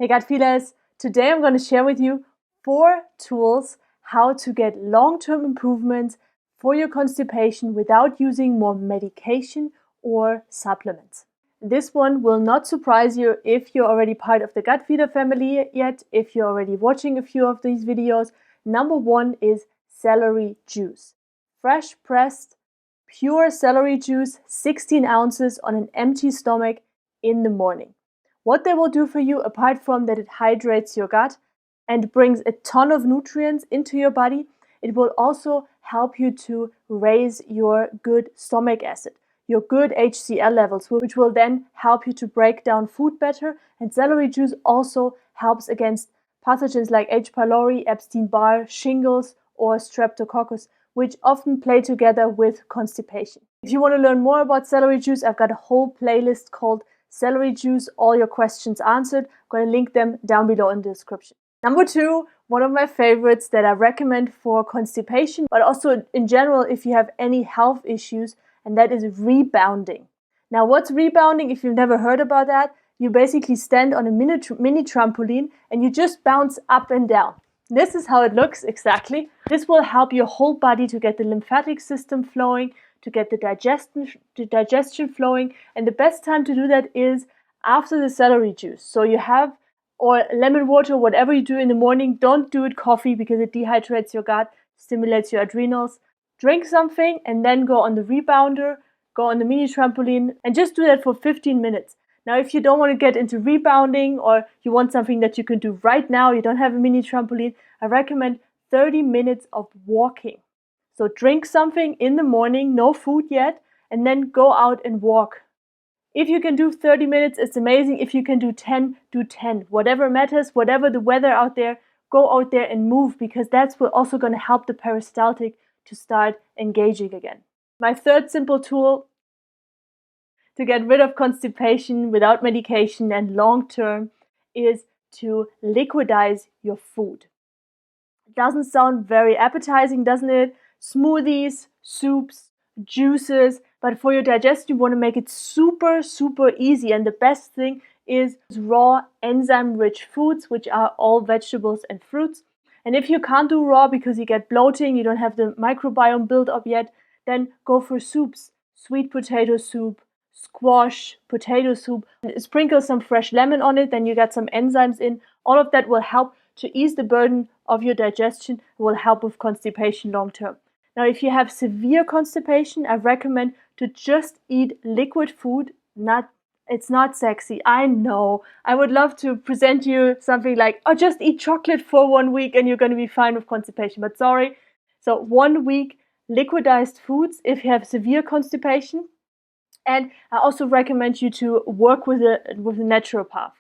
Hey gut feelers, today I'm going to share with you 4 tools how to get long-term improvements for your constipation without using more medication or supplements. This one will not surprise you if you're already part of the gut feeder family yet, if you're already watching a few of these videos. Number 1 is celery juice. Fresh pressed, pure celery juice, 16 ounces on an empty stomach in the morning. What they will do for you, apart from that it hydrates your gut and brings a ton of nutrients into your body, it will also help you to raise your good stomach acid, your good HCl levels, which will then help you to break down food better. And celery juice also helps against pathogens like H. pylori, Epstein-Barr, shingles, or streptococcus, which often play together with constipation. If you want to learn more about celery juice, I've got a whole playlist called Celery Juice, all your questions answered. I'm going to link them down below in the description. Number 2, one of my favorites that I recommend for constipation, but also in general if you have any health issues, and that is rebounding. Now, what's rebounding? If you've never heard about that, you basically stand on a mini trampoline and you just bounce up and down. This is how it looks exactly. This will help your whole body to get the lymphatic system flowing, to get the digestion flowing, and the best time to do that is after the celery juice. So you have, or lemon water, whatever you do in the morning. Don't do it coffee because it dehydrates your gut, stimulates your adrenals. Drink something and then go on the rebounder, go on the mini trampoline, and just do that for 15 minutes. Now, if you don't want to get into rebounding or you want something that you can do right now, you don't have a mini trampoline, I recommend 30 minutes of walking. So drink something in the morning, no food yet, and then go out and walk. If you can do 30 minutes, it's amazing. If you can do 10, do 10. Whatever matters, whatever the weather out there, go out there and move, because that's also going to help the peristaltic to start engaging again. My third simple tool to get rid of constipation without medication and long term is to liquidize your food. It doesn't sound very appetizing, doesn't it? Smoothies, soups, juices, but for your digestion, you want to make it super easy. And the best thing is raw enzyme-rich foods, which are all vegetables and fruits. And if you can't do raw because you get bloating, you don't have the microbiome built up yet, then go for soups. Sweet potato soup, squash, potato soup, sprinkle some fresh lemon on it, then you get some enzymes in. All of that will help to ease the burden of your digestion, will help with constipation long term. Now, if you have severe constipation, I recommend to just eat liquid food. It's not sexy, I know. I would love to present you something like, oh, just eat chocolate for 1 week and you're going to be fine with constipation. But sorry. So 1 week liquidized foods if you have severe constipation. And I also recommend you to work with a naturopath,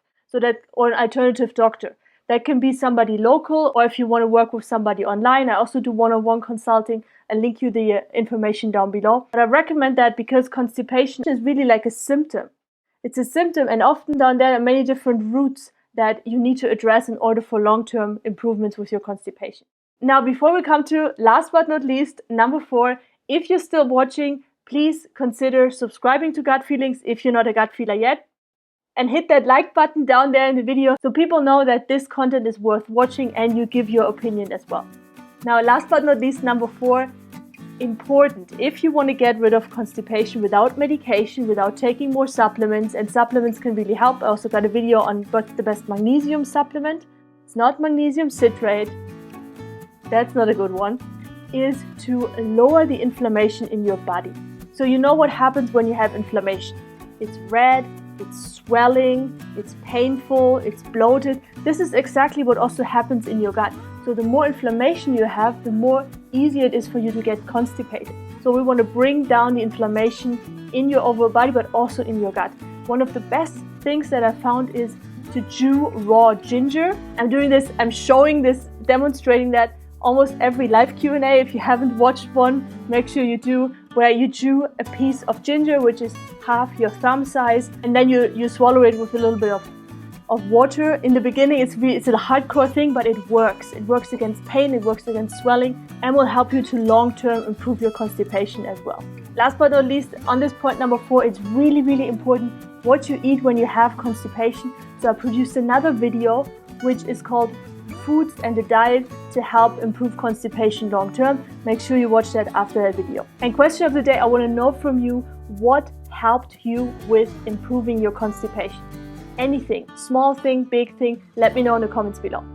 or an alternative doctor. That can be somebody local, or if you want to work with somebody online, I also do one-on-one consulting. I'll link you the information down below. But I recommend that because constipation is really like a symptom. It's a symptom, and often down there are many different roots that you need to address in order for long-term improvements with your constipation. Now, before we come to last but not least, number 4, if you're still watching, please consider subscribing to Gut Feelings if you're not a gut feeler yet. And hit that like button down there in the video so people know that this content is worth watching and you give your opinion as well. Now, last but not least, number 4, important. If you want to get rid of constipation without medication, without taking more supplements, and supplements can really help. I also got a video on what's the best magnesium supplement. It's not magnesium citrate. That's not a good one. Is to lower the inflammation in your body. So you know what happens when you have inflammation. It's red, it's swelling, it's painful, it's bloated. This is exactly what also happens in your gut. So the more inflammation you have, the more easier it is for you to get constipated. So we want to bring down the inflammation in your overall body, but also in your gut. One of the best things that I found is to chew raw ginger. I'm showing this, demonstrating that almost every live Q&A. If you haven't watched one, make sure you do, where you chew a piece of ginger, which is half your thumb size, and then you swallow it with a little bit of water. In the beginning, it's a hardcore thing, but it works. It works against pain, it works against swelling, and will help you to long-term improve your constipation as well. Last but not least, on this point number 4, it's really important what you eat when you have constipation. So I produced another video which is called Foods and the Diet to help improve constipation long term. Make sure you watch that after that video. And question of the day, I want to know from you, what helped you with improving your constipation? Anything, small thing, big thing, let me know in the comments below.